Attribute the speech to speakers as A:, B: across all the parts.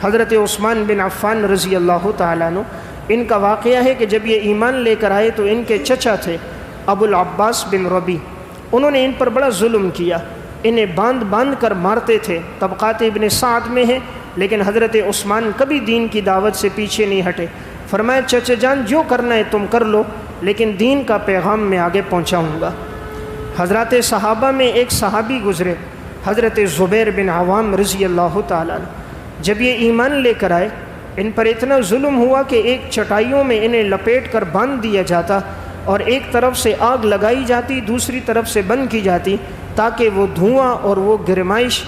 A: حضرت عثمان بن عفان رضی اللہ تعالیٰ عنہ، ان کا واقعہ ہے کہ جب یہ ایمان لے کر آئے تو ان کے چچا تھے ابو العباس بن ربی، انہوں نے ان پر بڑا ظلم کیا، انہیں باندھ باندھ کر مارتے تھے۔ طبقات ابن سعد میں ہے، لیکن حضرت عثمان کبھی دین کی دعوت سے پیچھے نہیں ہٹے۔ فرمایا چچا جان جو کرنا ہے تم کر لو، لیکن دین کا پیغام میں آگے پہنچاؤں گا۔ حضرات صحابہ میں ایک صحابی گزرے، حضرت زبیر بن عوام رضی اللہ تعالیٰ عنہ، جب یہ ایمان لے کر آئے ان پر اتنا ظلم ہوا کہ ایک چٹائیوں میں انہیں لپیٹ کر باندھ دیا جاتا اور ایک طرف سے آگ لگائی جاتی، دوسری طرف سے بند کی جاتی، تاکہ وہ دھواں اور وہ گرمائش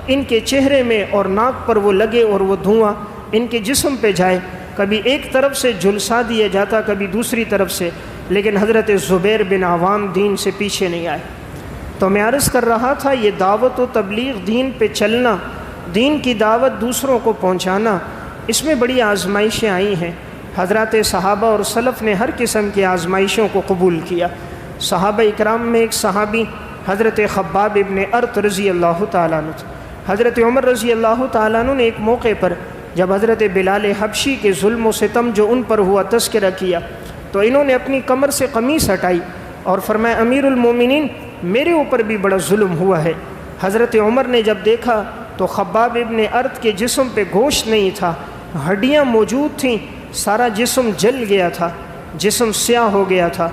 A: ان کے چہرے میں اور ناک پر وہ لگے اور وہ دھواں ان کے جسم پہ جائے۔ کبھی ایک طرف سے جھلسا دیا جاتا، کبھی دوسری طرف سے، لیکن حضرت زبیر بن عوام دین سے پیچھے نہیں آئے۔ تو میں عرض کر رہا تھا یہ دعوت و تبلیغ، دین پہ چلنا، دین کی دعوت دوسروں کو پہنچانا، اس میں بڑی آزمائشیں آئی ہیں۔ حضرات صحابہ اور سلف نے ہر قسم کی آزمائشوں کو قبول کیا۔ صحابہ اکرام میں ایک صحابی حضرت خباب ابن ارت رضی اللہ تعالیٰ عنہ، حضرت عمر رضی اللہ تعالیٰ عنہ نے ایک موقع پر جب حضرت بلال حبشی کے ظلم و ستم جو ان پر ہوا تذکرہ کیا تو انہوں نے اپنی کمر سے قمیص ہٹائی اور فرمایا امیر المومنین میرے اوپر بھی بڑا ظلم ہوا ہے۔ حضرت عمر نے جب دیکھا تو خباب ابن ارت کے جسم پہ گوشت نہیں تھا، ہڈیاں موجود تھیں، سارا جسم جل گیا تھا، جسم سیاہ ہو گیا تھا۔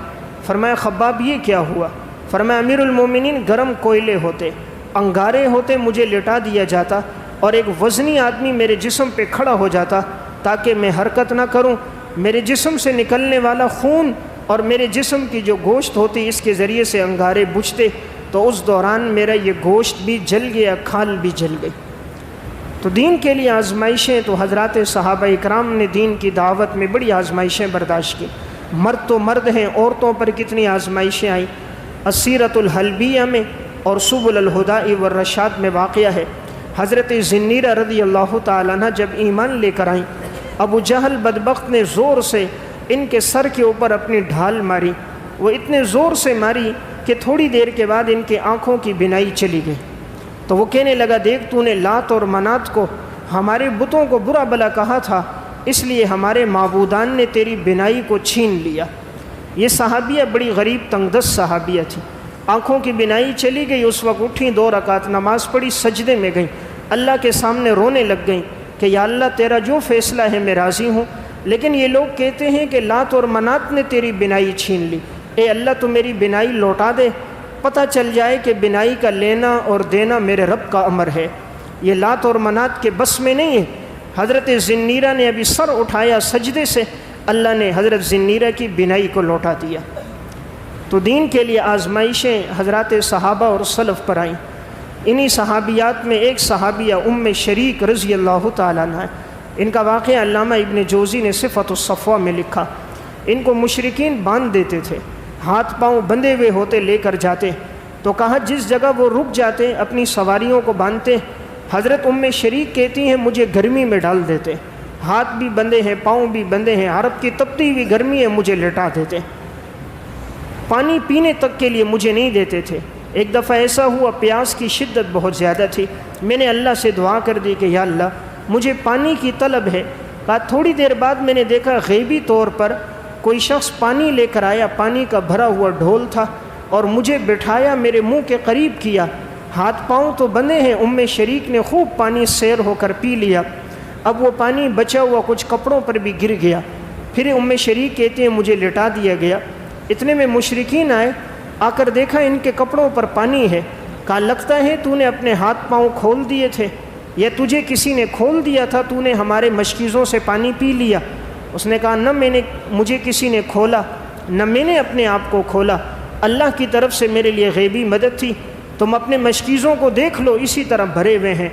A: فرمایا خباب یہ کیا ہوا؟ فرمایا امیر المومنین گرم کوئلے ہوتے، انگارے ہوتے، مجھے لٹا دیا جاتا اور ایک وزنی آدمی میرے جسم پہ کھڑا ہو جاتا تاکہ میں حرکت نہ کروں، میرے جسم سے نکلنے والا خون اور میرے جسم کی جو گوشت ہوتی اس کے ذریعے سے انگارے بجھتے، تو اس دوران میرا یہ گوشت بھی جل گیا، کھال بھی جل گئی۔ تو دین کے لیے آزمائشیں، تو حضرات صحابہ اکرام نے دین کی دعوت میں بڑی آزمائشیں برداشت کی۔ مرد تو مرد ہیں، عورتوں پر کتنی آزمائشیں آئیں۔ السیرۃ الحلبیہ میں اور سبل الہدی والرشاد میں واقعہ ہے، حضرت زنیرہ رضی اللہ تعالیٰ عنہ جب ایمان لے کر آئیں، ابو جہل بدبخت نے زور سے ان کے سر کے اوپر اپنی ڈھال ماری، وہ اتنے زور سے ماری کہ تھوڑی دیر کے بعد ان کے آنکھوں کی بینائی چلی گئی۔ تو وہ کہنے لگا دیکھ تو نے لات اور منات کو، ہمارے بتوں کو برا بلا کہا تھا، اس لیے ہمارے معبودان نے تیری بینائی کو چھین لیا۔ یہ صحابیہ بڑی غریب تنگ دست صحابیہ تھی، آنکھوں کی بینائی چلی گئی، اس وقت اٹھیں، 2 رکعت نماز پڑھی، سجدے میں گئیں، اللہ کے سامنے رونے لگ گئیں کہ یا اللہ تیرا جو فیصلہ ہے میں راضی ہوں، لیکن یہ لوگ کہتے ہیں کہ لات اور منات نے تیری بینائی چھین لی، اے اللہ تو میری بینائی لوٹا دے، پتہ چل جائے کہ بینائی کا لینا اور دینا میرے رب کا امر ہے، یہ لات اور منات کے بس میں نہیں ہے۔ حضرت زنیرہ نے ابھی سر اٹھایا سجدے سے، اللہ نے حضرت زنیرہ کی بینائی کو لوٹا دیا۔ تو دین کے لیے آزمائشیں حضرات صحابہ اور سلف پر آئیں۔ انہی صحابیات میں ایک صحابیہ ام شریک رضی اللہ تعالیٰ عنہ ہے، ان کا واقعہ علامہ ابن جوزی نے صفۃ الصفوہ میں لکھا۔ ان کو مشرکین باندھ دیتے تھے، ہاتھ پاؤں بندھے ہوئے ہوتے لے کر جاتے، تو کہا جس جگہ وہ رک جاتے اپنی سواریوں کو باندھتے، حضرت ام شریک کہتی ہیں مجھے گرمی میں ڈال دیتے، ہاتھ بھی بندھے ہیں، پاؤں بھی بندھے ہیں، عرب کی تپتی ہوئی گرمی ہے، مجھے لٹا دیتے، پانی پینے تک کے لیے مجھے نہیں دیتے تھے۔ ایک دفعہ ایسا ہوا پیاس کی شدت بہت زیادہ تھی، میں نے اللہ سے دعا کر دی کہ یا اللہ مجھے پانی کی طلب ہے۔ کہا تھوڑی دیر بعد میں نے دیکھا غیبی طور پر کوئی شخص پانی لے کر آیا، پانی کا بھرا ہوا ڈھول تھا، اور مجھے بٹھایا، میرے منہ کے قریب کیا، ہاتھ پاؤں تو بندھے ہیں، ام شریک نے خوب پانی سیر ہو کر پی لیا، اب وہ پانی بچا ہوا کچھ کپڑوں پر بھی گر گیا، پھر ام شریک کہتے ہیں مجھے لٹا دیا گیا۔ اتنے میں مشرکین آئے، آ کر دیکھا ان کے کپڑوں پر پانی ہے، کہا لگتا ہے تو نے اپنے ہاتھ پاؤں کھول دیے تھے، یا تجھے کسی نے کھول دیا تھا، تو نے ہمارے مشکیزوں سے پانی پی لیا۔ اس نے کہا نہ مجھے کسی نے کھولا، نہ میں نے اپنے آپ کو کھولا، اللہ کی طرف سے میرے لیے غیبی مدد تھی، تم اپنے مشکیزوں کو دیکھ لو اسی طرح بھرے ہوئے ہیں۔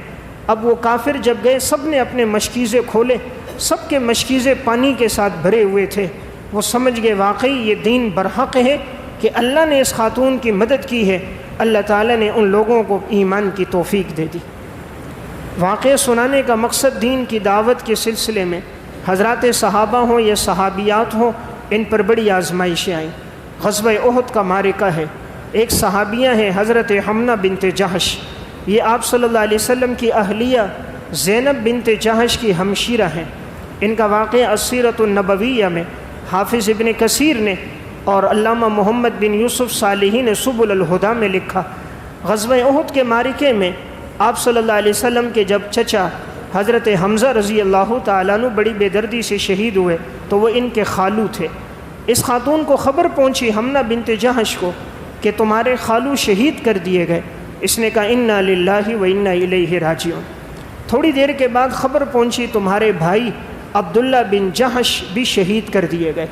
A: اب وہ کافر جب گئے سب نے اپنے مشکیزے کھولے، سب کے مشکیزے پانی کے ساتھ بھرے ہوئے تھے۔ وہ سمجھ گئے واقعی یہ دین برحق ہے کہ اللہ نے اس خاتون کی مدد کی ہے، اللہ تعالیٰ نے ان لوگوں کو ایمان کی توفیق دے دی۔ واقعہ سنانے کا مقصد دین کی دعوت کے سلسلے میں حضرات صحابہ ہوں یا صحابیات ہوں، ان پر بڑی آزمائشیں آئیں۔ غزوہ احد کا معرکہ ہے، ایک صحابیہ ہیں حضرت حمنہ بنت جہش، یہ آپ صلی اللہ علیہ وسلم کی اہلیہ زینب بنت جہش کی ہمشیرہ ہیں۔ ان کا واقعہ السیرۃ النبویہ میں حافظ ابن کثیر نے اور علامہ محمد بن یوسف صالحی نے سبل الہدیٰ میں لکھا۔ غزوہ احد کے معرکے میں آپ صلی اللہ علیہ وسلم کے جب چچا حضرت حمزہ رضی اللہ تعالیٰ عنہ بڑی بے دردی سے شہید ہوئے تو وہ ان کے خالو تھے۔ اس خاتون کو خبر پہنچی حمنہ بنت جہش کو کہ تمہارے خالو شہید کر دیے گئے۔ اس نے کہا انا للہ و انا الیہ راجعون۔ تھوڑی دیر کے بعد خبر پہنچی تمہارے بھائی عبداللہ بن جہش بھی شہید کر دیے گئے۔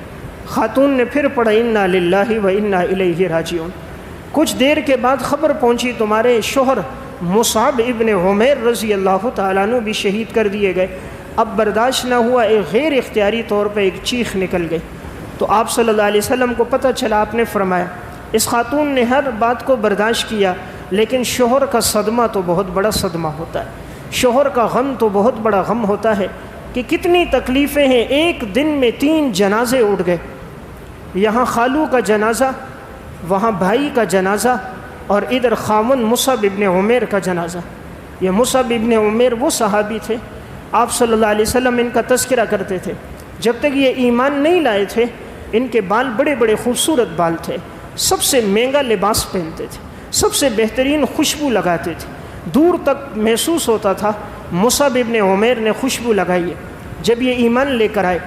A: خاتون نے پھر پڑھا انا للہ و انا الیہ راجعون۔ کچھ دیر کے بعد خبر پہنچی تمہارے شوہر مصعب ابن عمیر رضی اللہ تعالیٰ عنہ بھی شہید کر دیے گئے۔ اب برداشت نہ ہوا، ایک غیر اختیاری طور پہ ایک چیخ نکل گئی۔ تو آپ صلی اللہ علیہ وسلم کو پتہ چلا، آپ نے فرمایا اس خاتون نے ہر بات کو برداشت کیا، لیکن شوہر کا صدمہ تو بہت بڑا صدمہ ہوتا ہے، شوہر کا غم تو بہت بڑا غم ہوتا ہے کہ کتنی تکلیفیں ہیں۔ ایک دن میں 3 جنازے اٹھ گئے، یہاں خالو کا جنازہ، وہاں بھائی کا جنازہ، اور ادھر خاوند مصعب ابن عمیر کا جنازہ۔ یہ مصعب ابن عمیر وہ صحابی تھے، آپ صلی اللہ علیہ وسلم ان کا تذکرہ کرتے تھے۔ جب تک یہ ایمان نہیں لائے تھے ان کے بال بڑے بڑے خوبصورت بال تھے، سب سے مہنگا لباس پہنتے تھے، سب سے بہترین خوشبو لگاتے تھے، دور تک محسوس ہوتا تھا مصعب ابن عمیر نے خوشبو لگائی ہے۔ جب یہ ایمان لے کر آئے،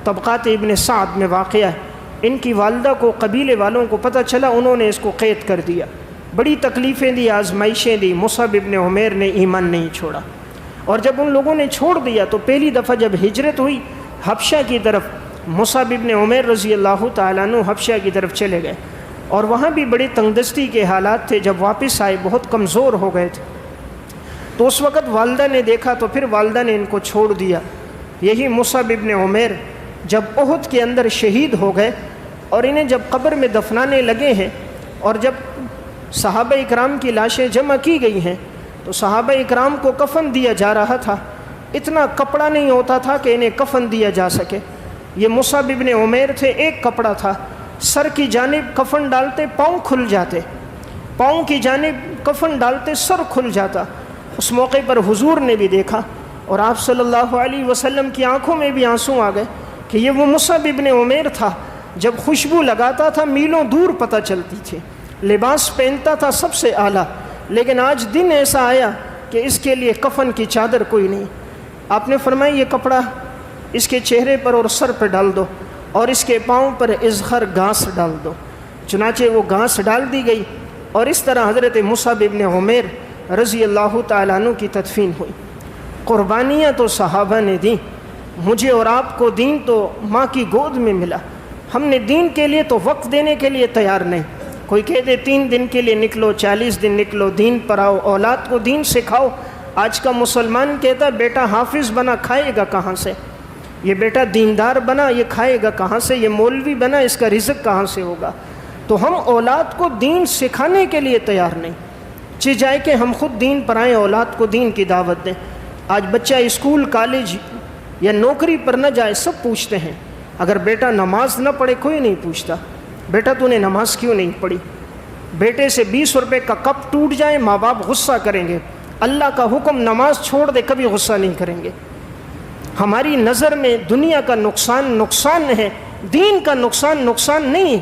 A: طبقات ابن سعد میں واقعہ ہے، ان کی والدہ کو قبیلے والوں کو پتہ چلا، انہوں نے اس کو قید کر دیا، بڑی تکلیفیں دی، آزمائشیں دی۔ مصعب ابن عمیر نے ایمان نہیں چھوڑا، اور جب ان لوگوں نے چھوڑ دیا تو پہلی دفعہ جب ہجرت ہوئی حبشہ کی طرف، مصعب ابن عمیر رضی اللہ تعالیٰ عنہ حبشہ کی طرف چلے گئے، اور وہاں بھی بڑی تنگدستی کے حالات تھے۔ جب واپس آئے بہت کمزور ہو گئے تھے، تو اس وقت والدہ نے دیکھا تو پھر والدہ نے ان کو چھوڑ دیا۔ یہی مصعب ابن عمیر جب احد کے اندر شہید ہو گئے اور انہیں جب قبر میں دفنانے لگے ہیں، اور جب صحابہ اکرام کی لاشیں جمع کی گئی ہیں تو صحابہ اکرام کو کفن دیا جا رہا تھا، اتنا کپڑا نہیں ہوتا تھا کہ انہیں کفن دیا جا سکے۔ یہ مصعب ابن عمیر تھے، ایک کپڑا تھا، سر کی جانب کفن ڈالتے پاؤں کھل جاتے، پاؤں کی جانب کفن ڈالتے سر کھل جاتا۔ اس موقع پر حضور نے بھی دیکھا اور آپ صلی اللہ علیہ وسلم کی آنکھوں میں بھی آنسو آ گئے کہ یہ وہ مصعب ابن عمیر تھا، جب خوشبو لگاتا تھا میلوں دور پتہ چلتی تھی، لباس پہنتا تھا سب سے اعلیٰ، لیکن آج دن ایسا آیا کہ اس کے لیے کفن کی چادر کوئی نہیں۔ آپ نے فرمایا یہ کپڑا اس کے چہرے پر اور سر پہ ڈال دو، اور اس کے پاؤں پر ازخر گھاس ڈال دو۔ چنانچہ وہ گھاس ڈال دی گئی، اور اس طرح حضرت مصعب ابن عمیر رضی اللہ تعالیٰ عنہ کی تدفین ہوئی۔ قربانیاں تو صحابہ نے دیں، مجھے اور آپ کو دین تو ماں کی گود میں ملا، ہم نے دین کے لیے تو وقت دینے کے لیے تیار نہیں۔ کوئی کہہ دے 3 دن کے لیے نکلو، 40 دن نکلو، دین پر آؤ، اولاد کو دین سکھاؤ۔ آج کا مسلمان کہتا بیٹا حافظ بنا، کھائے گا کہاں سے؟ یہ بیٹا دیندار بنا، یہ کھائے گا کہاں سے؟ یہ مولوی بنا، اس کا رزق کہاں سے ہوگا؟ تو ہم اولاد کو دین سکھانے کے لیے تیار نہیں، جائے کہ ہم خود دین پر آئیں، اولاد کو دین کی دعوت دیں۔ آج بچہ اسکول، کالج یا نوکری پر نہ جائے، سب پوچھتے ہیں۔ اگر بیٹا نماز نہ پڑھے کوئی نہیں پوچھتا بیٹا تو نے نماز کیوں نہیں پڑھی۔ بیٹے سے 20 روپے کا کپ ٹوٹ جائے ماں باپ غصہ کریں گے، اللہ کا حکم نماز چھوڑ دے کبھی غصہ نہیں کریں گے۔ ہماری نظر میں دنیا کا نقصان نقصان ہے، دین کا نقصان نقصان نہیں،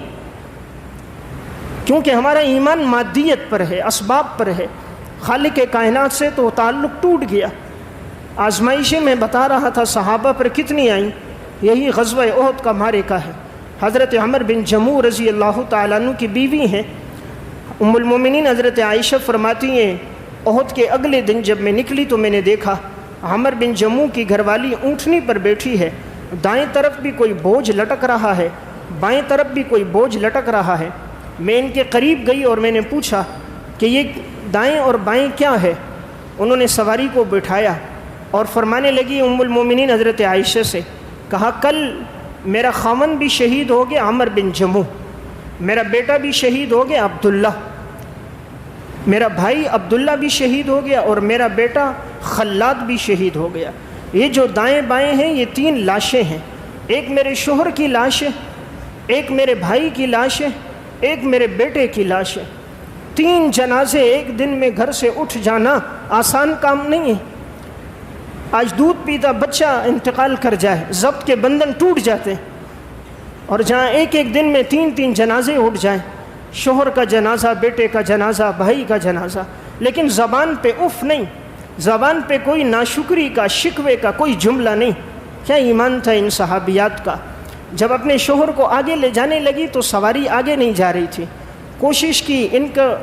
A: کیونکہ ہمارا ایمان مادیت پر ہے، اسباب پر ہے۔ خالق کائنات سے تو تعلق ٹوٹ گیا۔ آزمائشیں میں بتا رہا تھا صحابہ پر کتنی آئیں، یہی غزوہ احد کا معرکہ ہے۔ حضرت عمر بن جموع رضی اللہ تعالیٰ عنہ کی بیوی ہیں، ام المومنین حضرت عائشہ فرماتی ہیں احد کے اگلے دن جب میں نکلی تو میں نے دیکھا عمر بن جموع کی گھر والی اونٹنی پر بیٹھی ہے، دائیں طرف بھی کوئی بوجھ لٹک رہا ہے، بائیں طرف بھی کوئی بوجھ لٹک رہا ہے۔ میں ان کے قریب گئی اور میں نے پوچھا کہ یہ دائیں اور بائیں کیا ہے؟ انہوں نے سواری کو بٹھایا اور فرمانے لگی ام المومنین حضرت عائشہ سے، کہا کل میرا خاوند بھی شہید ہو گیا عمر بن جموع، میرا بیٹا بھی شہید ہو گیا عبداللہ، میرا بھائی عبداللہ بھی شہید ہو گیا، اور میرا بیٹا خلاد بھی شہید ہو گیا۔ یہ جو دائیں بائیں ہیں یہ 3 لاشیں ہیں، ایک میرے شوہر کی لاش ہے، ایک میرے بھائی کی لاش ہے، ایک میرے بیٹے کی لاش ہے۔ 3 جنازے ایک دن میں گھر سے اٹھ جانا آسان کام نہیں ہے۔ آج دودھ پیتا بچہ انتقال کر جائے، ضبط کے بندھن ٹوٹ جاتے ہیں، اور جہاں ایک ایک دن میں 3 جنازے اٹھ جائیں، شوہر کا جنازہ، بیٹے کا جنازہ، بھائی کا جنازہ، لیکن زبان پہ اف نہیں، زبان پہ کوئی ناشکری کا، شکوے کا کوئی جملہ نہیں۔ کیا ایمان تھا ان صحابیات کا! جب اپنے شوہر کو آگے لے جانے لگی تو سواری آگے نہیں جا رہی تھی، کوشش کی، ان کا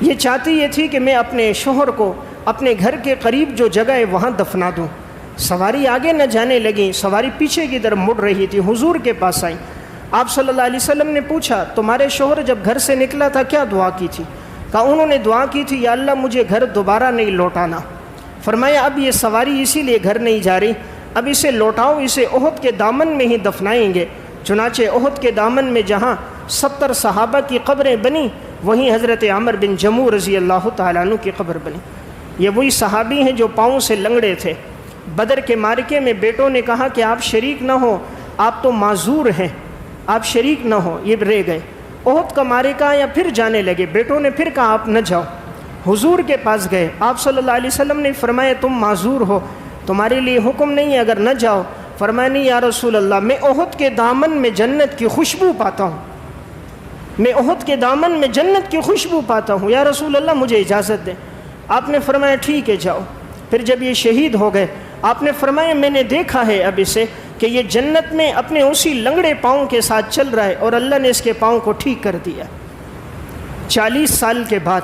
A: یہ چاہتی یہ تھی کہ میں اپنے شوہر کو اپنے گھر کے قریب جو جگہ ہے وہاں دفنا دوں۔ سواری آگے نہ جانے لگی، سواری پیچھے کی طرف مڑ رہی تھی، حضور کے پاس آئی۔ آپ صلی اللہ علیہ وسلم نے پوچھا تمہارے شوہر جب گھر سے نکلا تھا کیا دعا کی تھی؟ کہا انہوں نے دعا کی تھی یا اللہ مجھے گھر دوبارہ نہیں لوٹانا۔ فرمایا اب یہ سواری اسی لیے گھر نہیں جا رہی، اب اسے لوٹاؤ، اسے احد کے دامن میں ہی دفنائیں گے۔ چنانچہ احد کے دامن میں جہاں 70 صحابہ کی قبریں بنی، وہیں حضرت عمر بن جموح رضی اللہ تعالیٰ عنہ کی قبر بنی۔ یہ وہی صحابی ہیں جو پاؤں سے لنگڑے تھے۔ بدر کے معرکے میں بیٹوں نے کہا کہ آپ شریک نہ ہو، آپ تو معذور ہیں، آپ شریک نہ ہو، یہ رہ گئے۔ احد کا معرکہ یا پھر جانے لگے، بیٹوں نے پھر کہا آپ نہ جاؤ، حضور کے پاس گئے۔ آپ صلی اللہ علیہ وسلم نے فرمایا تم معذور ہو، تمہارے لیے حکم نہیں ہے اگر نہ جاؤ۔ فرمایا نہیں یا رسول اللہ، میں احد کے دامن میں جنت کی خوشبو پاتا ہوں، میں احد کے دامن میں جنت کی خوشبو پاتا ہوں، یا رسول اللہ مجھے اجازت دیں۔ آپ نے فرمایا ٹھیک ہے جاؤ۔ پھر جب یہ شہید ہو گئے، آپ نے فرمایا میں نے دیکھا ہے اب اسے کہ یہ جنت میں اپنے اسی لنگڑے پاؤں کے ساتھ چل رہا ہے، اور اللہ نے اس کے پاؤں کو ٹھیک کر دیا۔ 40 سال کے بعد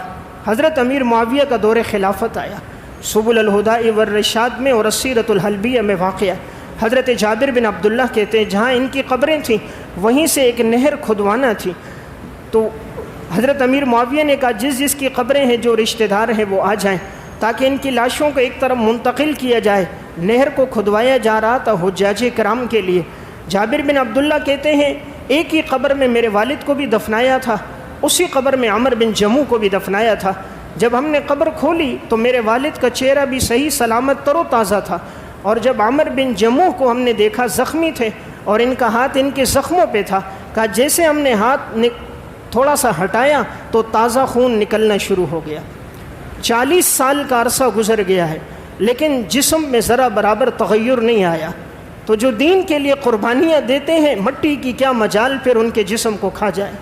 A: حضرت امیر معاویہ کا دور خلافت آیا۔ سبل الہدى والرشاد میں اور السیرۃ الحلبیہ میں واقعہ، حضرت جابر بن عبداللہ کہتے ہیں جہاں ان کی قبریں تھیں وہیں سے ایک نہر کھدوانا تھی، تو حضرت امیر معاویہ نے کہا جس کی قبریں ہیں، جو رشتہ دار ہیں وہ آ جائیں تاکہ ان کی لاشوں کو ایک طرف منتقل کیا جائے۔ نہر کو کھدوایا جا رہا تھا حجاج کرام کے لیے۔ جابر بن عبداللہ کہتے ہیں ایک ہی قبر میں میرے والد کو بھی دفنایا تھا، اسی قبر میں عمر بن جموح کو بھی دفنایا تھا۔ جب ہم نے قبر کھولی تو میرے والد کا چہرہ بھی صحیح سلامت تر و تازہ تھا، اور جب عمر بن جموح کو ہم نے دیکھا زخمی تھے اور ان کا ہاتھ ان کے زخموں پہ تھا، کہا جیسے ہم نے ہاتھ تھوڑا سا ہٹایا تو تازہ خون نکلنا شروع ہو گیا۔ 40 سال کا عرصہ گزر گیا ہے لیکن جسم میں ذرا برابر تغیر نہیں آیا۔ تو جو دین کے لیے قربانیاں دیتے ہیں، مٹی کی کیا مجال پھر ان کے جسم کو کھا جائے۔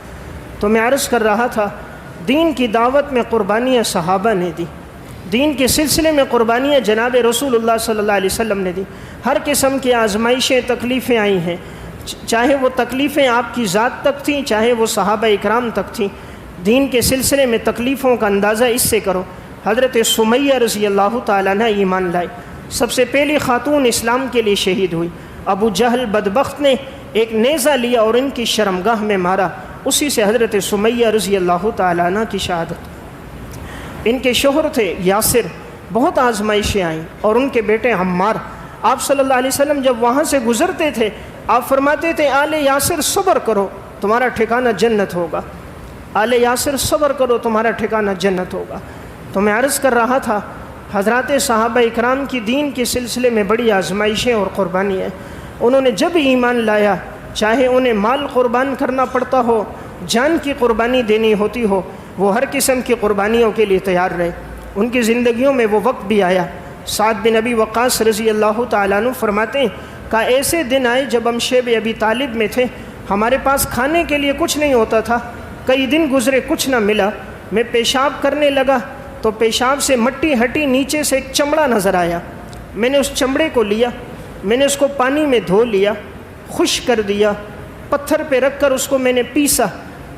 A: تو میں عرض کر رہا تھا دین کی دعوت میں قربانیاں صحابہ نے دی، دین کے سلسلے میں قربانیاں جناب رسول اللہ صلی اللہ علیہ وسلم نے دی۔ ہر قسم کی آزمائشیں، تکلیفیں آئی ہیں، چاہے وہ تکلیفیں آپ کی ذات تک تھیں، چاہے وہ صحابہ اکرام تک تھیں۔ دین کے سلسلے میں تکلیفوں کا اندازہ اس سے کرو، حضرت سمیہ رضی اللہ تعالیٰ عنہ ایمان لائی، سب سے پہلی خاتون اسلام کے لیے شہید ہوئی۔ ابو جہل بدبخت نے ایک نیزہ لیا اور ان کی شرمگاہ میں مارا، اسی سے حضرت سمیہ رضی اللہ تعالیٰ عنہ کی شہادت۔ ان کے شوہر تھے یاسر، بہت آزمائشیں آئیں، اور ان کے بیٹے عمار۔ آپ صلی اللہ علیہ وسلم جب وہاں سے گزرتے تھے آپ فرماتے تھے آل یاسر صبر کرو تمہارا ٹھکانہ جنت ہوگا، آل یاسر صبر کرو تمہارا ٹھکانہ جنت ہوگا۔ تو میں عرض کر رہا تھا حضرات صحابہ اکرام کی دین کے سلسلے میں بڑی آزمائشیں اور قربانی ہیں۔ انہوں نے جب ایمان لایا، چاہے انہیں مال قربان کرنا پڑتا ہو، جان کی قربانی دینی ہوتی ہو، وہ ہر قسم کی قربانیوں کے لیے تیار رہے۔ ان کی زندگیوں میں وہ وقت بھی آیا۔ سعد بن ابی وقاص رضی اللہ تعالیٰ عنہ فرماتے ہیں کہ ایسے دن آئے جب ہم شیب ابی طالب میں تھے، ہمارے پاس کھانے کے لیے کچھ نہیں ہوتا تھا، کئی دن گزرے کچھ نہ ملا۔ میں پیشاب کرنے لگا تو پیشاب سے مٹی ہٹی، نیچے سے ایک چمڑا نظر آیا، میں نے اس چمڑے کو لیا، میں نے اس کو پانی میں دھو لیا، خشک کر دیا، پتھر پہ رکھ کر اس کو میں نے پیسا۔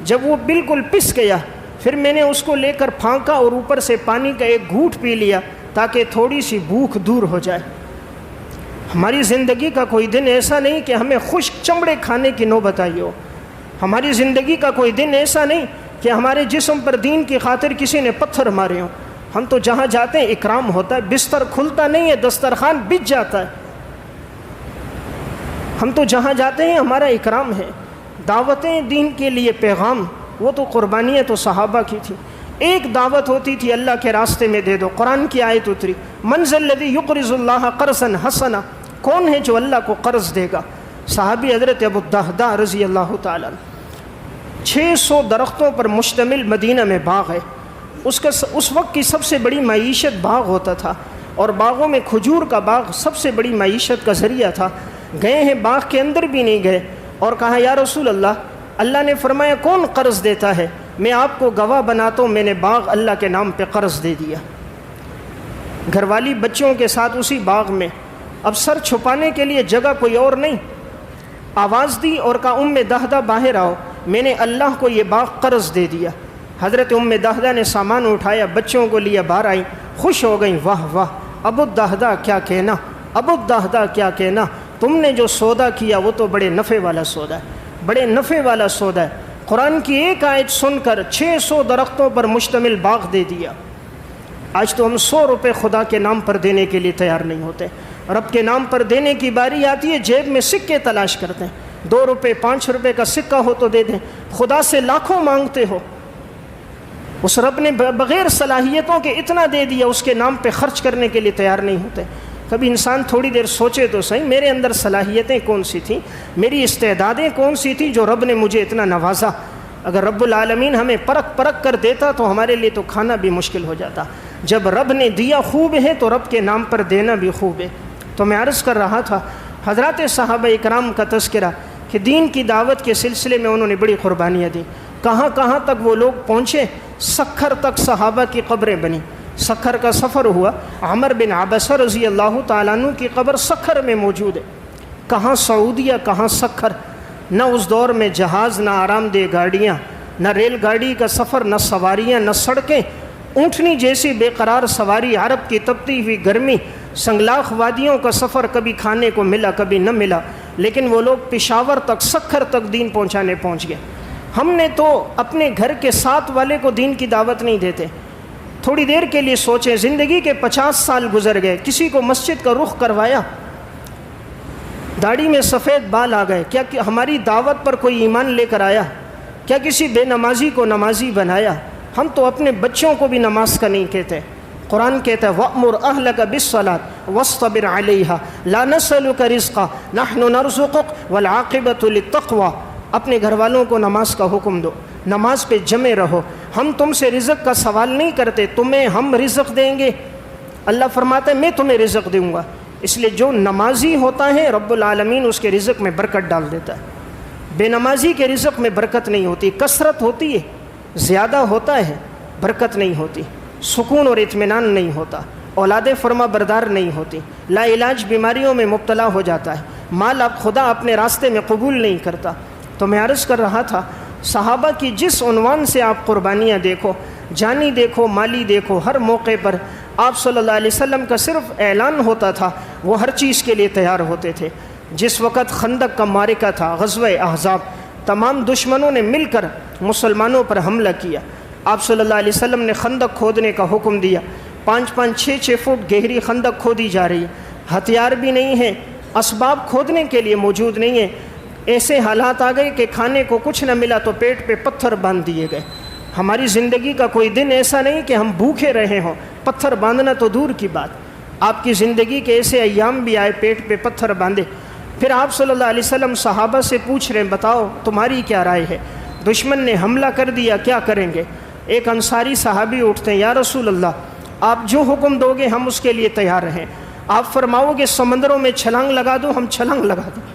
A: جب وہ بالکل پس گیا پھر میں نے اس کو لے کر پھانکا اور اوپر سے پانی کا ایک گھونٹ پی لیا تاکہ تھوڑی سی بھوک دور ہو جائے۔ ہماری زندگی کا کوئی دن ایسا نہیں کہ ہمیں خشک چمڑے کھانے کی نوبت آئی ہو، ہماری زندگی کا کوئی دن ایسا نہیں کہ ہمارے جسم پر دین کی خاطر کسی نے پتھر مارے ہوں۔ ہم تو جہاں جاتے ہیں اکرام ہوتا ہے، بستر کھلتا نہیں ہے، دسترخوان بچ جاتا ہے۔ ہم تو جہاں جاتے ہیں ہمارا اکرام ہے۔ دعوتیں دین کے لیے پیغام، وہ تو قربانیاں تو صحابہ کی تھی۔ ایک دعوت ہوتی تھی اللہ کے راستے میں دے دو، قرآن کی آیت اتری، من ذا الذی یقرض اللہ قرضا حسنا، کون ہے جو اللہ کو قرض دے گا؟ صحابی حضرت ابو الدہداء رضی اللہ تعالیٰ 600 درختوں پر مشتمل مدینہ میں باغ ہے، اس وقت کی سب سے بڑی معیشت باغ ہوتا تھا۔ اور باغوں میں کھجور کا باغ سب سے بڑی معیشت کا ذریعہ تھا. گئے ہیں باغ کے اندر بھی نہیں گئے اور کہا یا رسول اللہ نے فرمایا کون قرض دیتا ہے؟ میں آپ کو گواہ بناتا ہوں، میں نے باغ اللہ کے نام پہ قرض دے دیا. گھر والی بچوں کے ساتھ اسی باغ میں، اب سر چھپانے کے لیے جگہ کوئی اور نہیں، آواز دی اور کہا ام دہدہ باہر آؤ، میں نے اللہ کو یہ باغ قرض دے دیا. حضرت ام دہدہ نے سامان اٹھایا، بچوں کو لیا، باہر آئیں، خوش ہو گئیں. واہ واہ، ابو دہدہ کیا کہنا، ابو دہدہ کیا کہنا، تم نے جو سودا کیا وہ تو بڑے نفع والا سودا ہے، بڑے نفع والا سودا ہے. قرآن کی ایک آیت سن کر 600 درختوں پر مشتمل باغ دے دیا. آج تو ہم 100 روپے خدا کے نام پر دینے کے لیے تیار نہیں ہوتے. رب کے نام پر دینے کی باری آتی ہے، جیب میں سکے تلاش کرتے ہیں. 2 روپے 5 روپے کا سکہ ہو تو دے دیں. خدا سے لاکھوں مانگتے ہو. اس رب نے بغیر صلاحیتوں کے اتنا دے دیا، اس کے نام پہ خرچ کرنے کے لیے تیار نہیں ہوتے. کبھی انسان تھوڑی دیر سوچے تو صحیح، میرے اندر صلاحیتیں کون سی تھیں، میری استعدادیں کون سی تھیں جو رب نے مجھے اتنا نوازا. اگر رب العالمین ہمیں پرکھ پرکھ کر دیتا تو ہمارے لیے تو کھانا بھی مشکل ہو جاتا. جب رب نے دیا خوب ہے تو رب کے نام پر دینا بھی خوب ہے. تو میں عرض کر رہا تھا حضرات صحابہ اکرام کا تذکرہ کہ دین کی دعوت کے سلسلے میں انہوں نے بڑی قربانیاں دیں. کہاں کہاں تک وہ لوگ پہنچے، سکھر تک صحابہ کی قبریں بنی. سکھر کا سفر ہوا، عمر بن عبسہ رضی اللہ تعالیٰ عنہ کی قبر سکھر میں موجود ہے. کہاں سعودیہ، کہاں سکھر. نہ اس دور میں جہاز، نہ آرام دہ گاڑیاں، نہ ریل گاڑی کا سفر، نہ سواریاں، نہ سڑکیں. اونٹنی جیسی بے قرار سواری، عرب کی تپتی ہوئی گرمی، سنگلاخ وادیوں کا سفر، کبھی کھانے کو ملا کبھی نہ ملا، لیکن وہ لوگ پشاور تک، سکھر تک دین پہنچانے پہنچ گئے. ہم نے تو اپنے گھر کے ساتھ والے کو دین کی دعوت نہیں دیتے. تھوڑی دیر کے لیے سوچیں، زندگی کے 50 سال گزر گئے، کسی کو مسجد کا رخ کروایا، داڑھی میں سفید بال آ گئے، کیا ہماری دعوت پر کوئی ایمان لے کر آیا؟ کیا کسی بے نمازی کو نمازی بنایا؟ ہم تو اپنے بچوں کو بھی نماز کا نہیں کہتے. قرآن کہتا ہے وَأْمُرْ أَهْلَكَ بِالصَّلَاةِ وَاصْطَبِرْ عَلَيْهَا لَا نَسْأَلُكَ رِزْقًا نَحْنُ نَرْزُقُكَ وَالْعَاقِبَةُ لِلتَّقْوَىٰ. اپنے گھر والوں کو نماز کا حکم دو، نماز پہ جمے رہو. ہم تم سے رزق کا سوال نہیں کرتے، تمہیں ہم رزق دیں گے. اللہ فرماتا ہے میں تمہیں رزق دوں گا. اس لیے جو نمازی ہوتا ہے رب العالمین اس کے رزق میں برکت ڈال دیتا ہے. بے نمازی کے رزق میں برکت نہیں ہوتی. کثرت ہوتی ہے، زیادہ ہوتا ہے، برکت نہیں ہوتی، سکون اور اطمینان نہیں ہوتا، اولاد فرما بردار نہیں ہوتی، لا علاج بیماریوں میں مبتلا ہو جاتا ہے، مال اب خدا اپنے راستے میں قبول نہیں کرتا. تو میں عرض کر رہا تھا صحابہ کی جس عنوان سے آپ قربانیاں دیکھو، جانی دیکھو، مالی دیکھو، ہر موقع پر آپ صلی اللہ علیہ وسلم کا صرف اعلان ہوتا تھا، وہ ہر چیز کے لیے تیار ہوتے تھے. جس وقت خندق کا معرکہ تھا، غزوہ احزاب، تمام دشمنوں نے مل کر مسلمانوں پر حملہ کیا. آپ صلی اللہ علیہ وسلم نے خندق کھودنے کا حکم دیا. 5-5 6-6 فٹ گہری خندق کھودی جا رہی ہے، ہتھیار بھی نہیں ہے، اسباب کھودنے کے لیے موجود نہیں ہے. ایسے حالات آ گئے کہ کھانے کو کچھ نہ ملا تو پیٹ پہ پتھر باندھ دیے گئے. ہماری زندگی کا کوئی دن ایسا نہیں کہ ہم بھوکے رہے ہوں، پتھر باندھنا تو دور کی بات. آپ کی زندگی کے ایسے ایام بھی آئے پیٹ پہ پتھر باندھے. پھر آپ صلی اللہ علیہ وسلم صحابہ سے پوچھ رہے ہیں بتاؤ تمہاری کیا رائے ہے، دشمن نے حملہ کر دیا، کیا کریں گے؟ ایک انصاری صحابی اٹھتے ہیں، یا رسول اللہ آپ جو حکم دو گے ہم اس کے لیے تیار ہیں. آپ فرماؤ گے سمندروں میں چھلانگ لگا دو، ہم چھلانگ لگا دیں.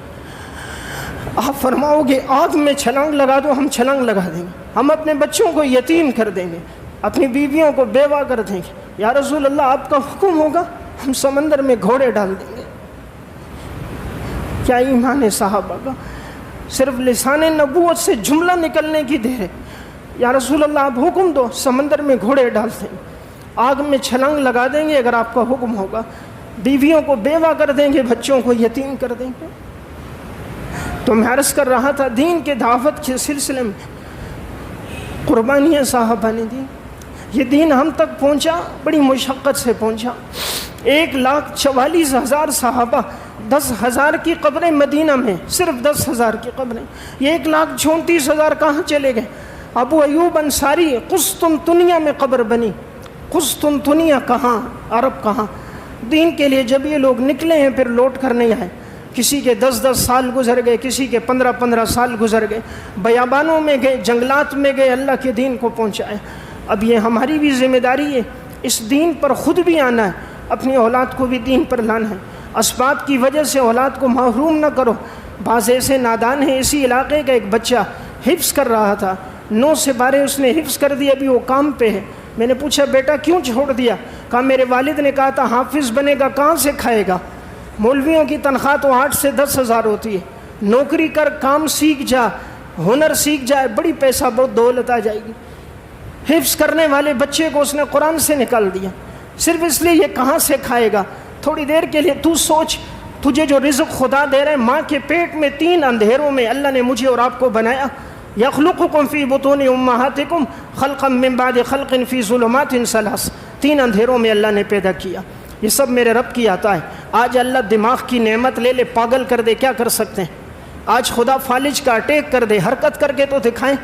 A: آپ فرماؤ گے آگ میں چھلانگ لگا دو، ہم چھلانگ لگا دیں گے. ہم اپنے بچوں کو یتیم کر دیں گے، اپنی بیویوں کو بیوہ کر دیں گے. یا رسول اللہ آپ کا حکم ہوگا ہم سمندر میں گھوڑے ڈال دیں گے. کیا ایمان ہے صحابہ کا! صرف لسان نبوت سے جملہ نکلنے کی دیر ہے. یا رسول اللہ آپ حکم دو سمندر میں گھوڑے ڈال دیں گے، آگ میں چھلانگ لگا دیں گے اگر آپ کا حکم ہوگا، بیویوں کو بیوہ کر دیں گے، بچوں کو یتیم کر دیں گے. تو میں عرض کر رہا تھا دین کے دعوت کے سلسلے میں قربانیاں صحابہ نے دی. یہ دین ہم تک پہنچا بڑی مشقت سے پہنچا. 1,44,000 صحابہ، 10,000 کی قبریں مدینہ میں، صرف 10,000 کی قبریں. یہ 1,34,000 کہاں چلے گئے؟ ابو ایوب انصاری قسطنطنیہ میں قبر بنی. قسطنطنیہ کہاں، عرب کہاں؟ دین کے لیے جب یہ لوگ نکلے ہیں پھر لوٹ کر نہیں آئے. کسی کے 10-10 سال گزر گئے، کسی کے 15-15 سال گزر گئے، بیابانوں میں گئے، جنگلات میں گئے، اللہ کے دین کو پہنچائے. اب یہ ہماری بھی ذمہ داری ہے اس دین پر خود بھی آنا ہے اپنی اولاد کو بھی دین پر لانا ہے۔ اسباب کی وجہ سے اولاد کو محروم نہ کرو۔ بعض ایسے نادان ہیں، اسی علاقے کا ایک بچہ حفظ کر رہا تھا، 9 سے 12 اس نے حفظ کر دیا، ابھی وہ کام پہ ہے۔ میں نے پوچھا بیٹا کیوں چھوڑ دیا؟ کہا میرے والد نے کہا تھا حافظ بنے گا کہاں سے کھائے گا، مولویوں کی تنخواہ تو 8 سے 10 ہزار ہوتی ہے، نوکری کر، کام سیکھ جا، ہنر سیکھ جائے، بڑی پیسہ بہت دولت آ جائے گی۔ حفظ کرنے والے بچے کو اس نے قرآن سے نکال دیا، صرف اس لیے یہ کہاں سے کھائے گا۔ تھوڑی دیر کے لیے تو سوچ، تجھے جو رزق خدا دے رہے ہیں، ماں کے پیٹ میں 3 اندھیروں میں اللہ نے مجھے اور آپ کو بنایا۔ یخلقکم فی بطون امہاتکم خلقا من بعد خلق فی ظلمات 3 3 اندھیروں میں اللہ نے پیدا کیا۔ یہ سب میرے رب کی عطا ہے۔ آج اللہ دماغ کی نعمت لے لے، پاگل کر دے، کیا کر سکتے ہیں؟ آج خدا فالج کا اٹیک کر دے، حرکت کر کے تو دکھائیں۔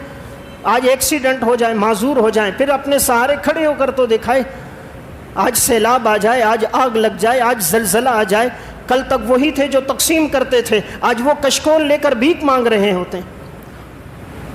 A: آج ایکسیڈنٹ ہو جائے، معذور ہو جائیں، پھر اپنے سہارے کھڑے ہو کر تو دکھائے۔ آج سیلاب آ جائے، آج آگ لگ جائے، آج زلزلہ آ جائے، کل تک وہی تھے جو تقسیم کرتے تھے، آج وہ کشکول لے کر بھیک مانگ رہے ہوتے ہیں۔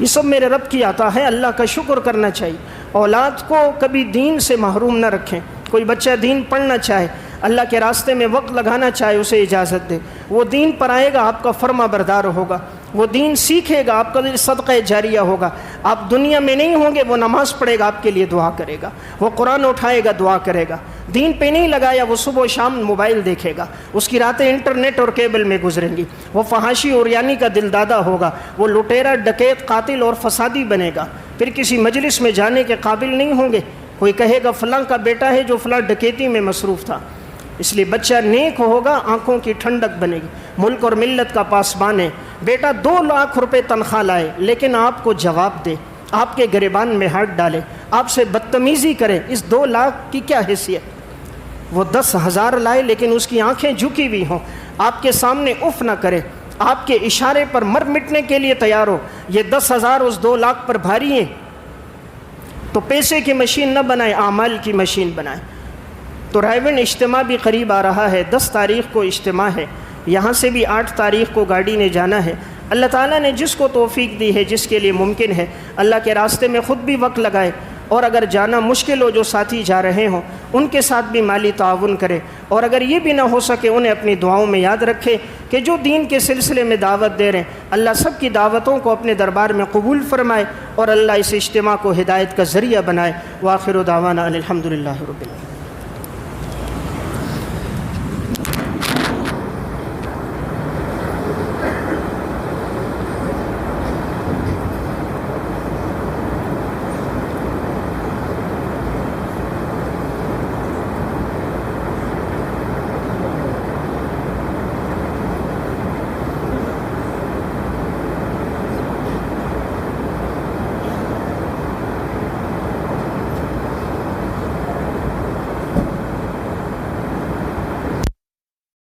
A: یہ سب میرے رب کی عطا ہے، اللہ کا شکر کرنا چاہیے۔ اولاد کو کبھی دین سے محروم نہ رکھیں۔ کوئی بچہ دین پڑھنا چاہے، اللہ کے راستے میں وقت لگانا چاہے، اسے اجازت دے۔ وہ دین پر آئے گا، آپ کا فرما بردار ہوگا، وہ دین سیکھے گا، آپ کا صدقہ جاریہ ہوگا۔ آپ دنیا میں نہیں ہوں گے، وہ نماز پڑھے گا، آپ کے لیے دعا کرے گا، وہ قرآن اٹھائے گا، دعا کرے گا۔ دین پہ نہیں لگایا، وہ صبح و شام موبائل دیکھے گا، اس کی راتیں انٹرنیٹ اور کیبل میں گزریں گی، وہ فحاشی اور یعنی کا دل دادا ہوگا، وہ لٹیرا، ڈکیت، قاتل اور فسادی بنے گا، پھر کسی مجلس میں جانے کے قابل نہیں ہوں گے۔ کوئی کہے گا فلاں کا بیٹا ہے جو فلاں ڈکیتی میں مصروف تھا۔ اس لیے بچہ نیک ہوگا، آنکھوں کی ٹھنڈک بنے گی، ملک اور ملت کا پاسبان ہے۔ بیٹا 2 لاکھ روپے تنخواہ لائے لیکن آپ کو جواب دے، آپ کے گریبان میں ہاتھ ڈالے، آپ سے بدتمیزی کرے، اس 2 لاکھ کی کیا حیثیت؟ وہ 10,000 لائے لیکن اس کی آنکھیں جھکی ہوئی ہوں، آپ کے سامنے اف نہ کرے، آپ کے اشارے پر مر مٹنے کے لیے تیار ہو۔ یہ 10,000 اس 2 لاکھ پر بھاری ہیں، تو پیسے کی مشین نہ بنائے، اعمال کی مشین بنائے۔ تو رائیون اجتماع بھی قریب آ رہا ہے، 10 تاریخ کو اجتماع ہے، یہاں سے بھی 8 تاریخ کو گاڑی نے جانا ہے۔ اللہ تعالیٰ نے جس کو توفیق دی ہے، جس کے لیے ممکن ہے، اللہ کے راستے میں خود بھی وقت لگائے، اور اگر جانا مشکل ہو، جو ساتھی جا رہے ہوں ان کے ساتھ بھی مالی تعاون کرے، اور اگر یہ بھی نہ ہو سکے انہیں اپنی دعاؤں میں یاد رکھے کہ جو دین کے سلسلے میں دعوت دے رہے ہیں، اللہ سب کی دعوتوں کو اپنے دربار میں قبول فرمائے، اور اللہ اس اجتماع کو ہدایت کا ذریعہ بنائے۔ وآخر دعوانا ان الحمد للہ رب العالمین۔